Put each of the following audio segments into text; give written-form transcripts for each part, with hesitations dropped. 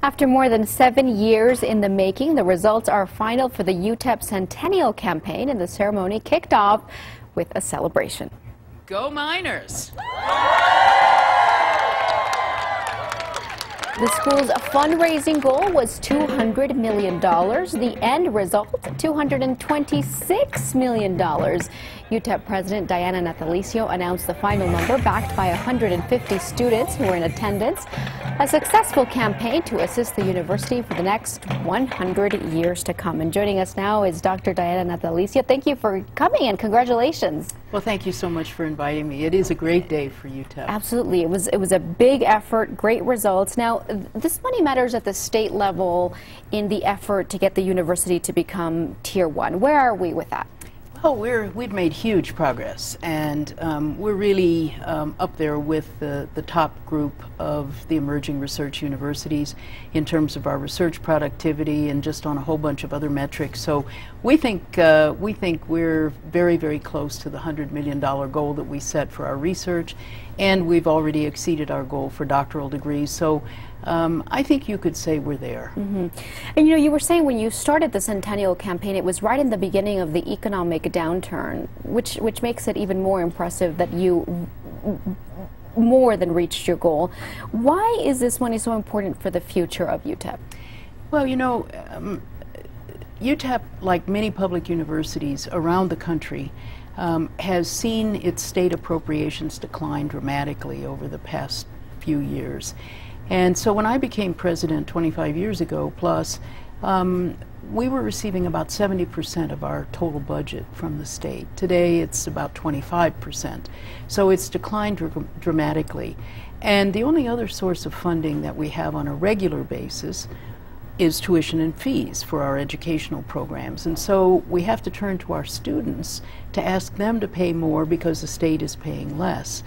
After more than 7 years in the making, the results are final for the UTEP Centennial campaign, and the ceremony kicked off with a celebration. Go Miners! The school's fundraising goal was $200 million. The end result, $226 million. UTEP President Diana Natalicio announced the final number, backed by 150 students who were in attendance. A successful campaign to assist the university for the next 100 years to come. And joining us now is Dr. Diana Natalicio. Thank you for coming and congratulations. Well, thank you so much for inviting me. It is a great day for UTEP. Absolutely. It was a big effort, great results. Now, this money matters at the state level in the effort to get the university to become Tier 1. Where are we with that? Well, we've made huge progress, and we're really up there with the top group of the emerging research universities in terms of our research productivity and just on a whole bunch of other metrics. So we think we're very, very close to the $100 million goal that we set for our research, and we've already exceeded our goal for doctoral degrees. So I think you could say we're there. Mm-hmm. And you were saying when you started the Centennial campaign, it was right in the beginning of the economic downturn, which makes it even more impressive that you more than reached your goal. Why is this money so important for the future of UTEP? Well, UTEP, like many public universities around the country, has seen its state appropriations decline dramatically over the past few years. And so when I became president 25 years ago plus, we were receiving about 70% of our total budget from the state. Today it's about 25%. So it's declined dramatically. And the only other source of funding that we have on a regular basis is tuition and fees for our educational programs. And so we have to turn to our students to ask them to pay more because the state is paying less.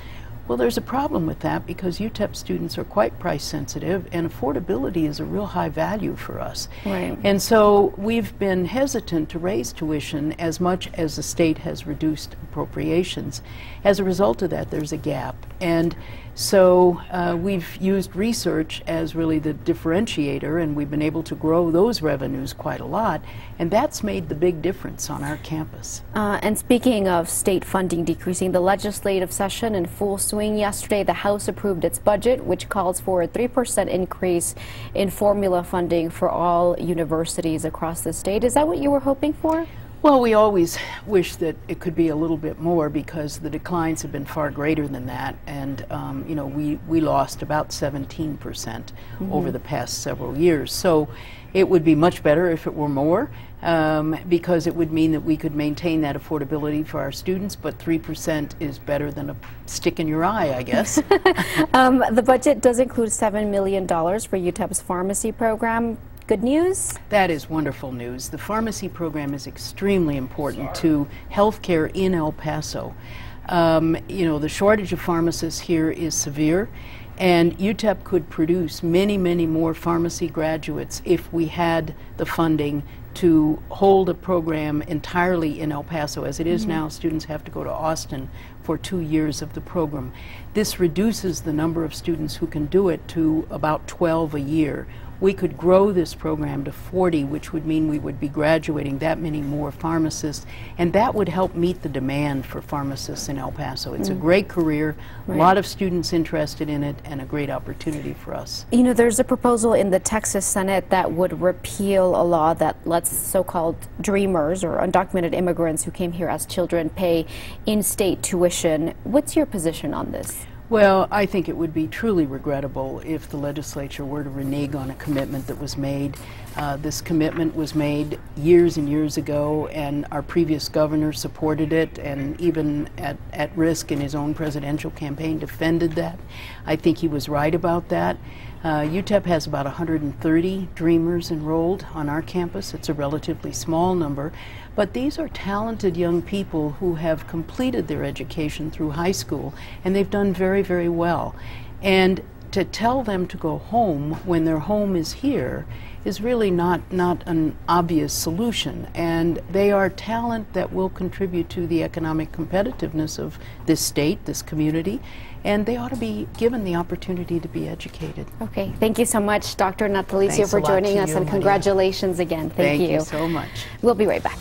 Well, there's a problem with that because UTEP students are quite price sensitive, and affordability is a real high value for us. Right. And so we've been hesitant to raise tuition as much as the state has reduced appropriations. As a result of that, there's a gap. And so we've used research as really the differentiator, and we've been able to grow those revenues quite a lot, and that's made the big difference on our campus. And speaking of state funding decreasing, the legislative session in full swing yesterday, the House approved its budget, which calls for a 3% increase in formula funding for all universities across the state. Is that what you were hoping for? Well, we always wish that it could be a little bit more because the declines have been far greater than that, and we lost about 17% over the past several years. So it would be much better if it were more, because it would mean that we could maintain that affordability for our students, but 3% is better than a stick in your eye, I guess. The budget does include $7 million for UTEP's pharmacy program. Good news? That is wonderful news. The pharmacy program is extremely important to healthcare in El Paso. The shortage of pharmacists here is severe, and UTEP could produce many, many more pharmacy graduates if we had the funding to hold a program entirely in El Paso. As it is now, students have to go to Austin for 2 years of the program. This reduces the number of students who can do it to about 12 a year. We could grow this program to 40, which would mean we would be graduating that many more pharmacists, and that would help meet the demand for pharmacists in El Paso. It's a great career, a lot of students interested in it, and a great opportunity for us. There's a proposal in the Texas Senate that would repeal a law that lets so-called dreamers or undocumented immigrants who came here as children pay in-state tuition. What's your position on this? Well, I think it would be truly regrettable if the legislature were to renege on a commitment that was made. This commitment was made years and years ago, and our previous governor supported it, and even at risk in his own presidential campaign defended that. I think he was right about that. UTEP has about 130 Dreamers enrolled on our campus. It's a relatively small number, but these are talented young people who have completed their education through high school, and they've done very, very well. And to tell them to go home when their home is here is really not an obvious solution. And they are talent that will contribute to the economic competitiveness of this state, this community, and they ought to be given the opportunity to be educated. Okay, thank you so much, Dr. Natalicio, Thanks for a lot joining to us, you, and Maria. congratulations again. Thank you. Thank you so much. We'll be right back.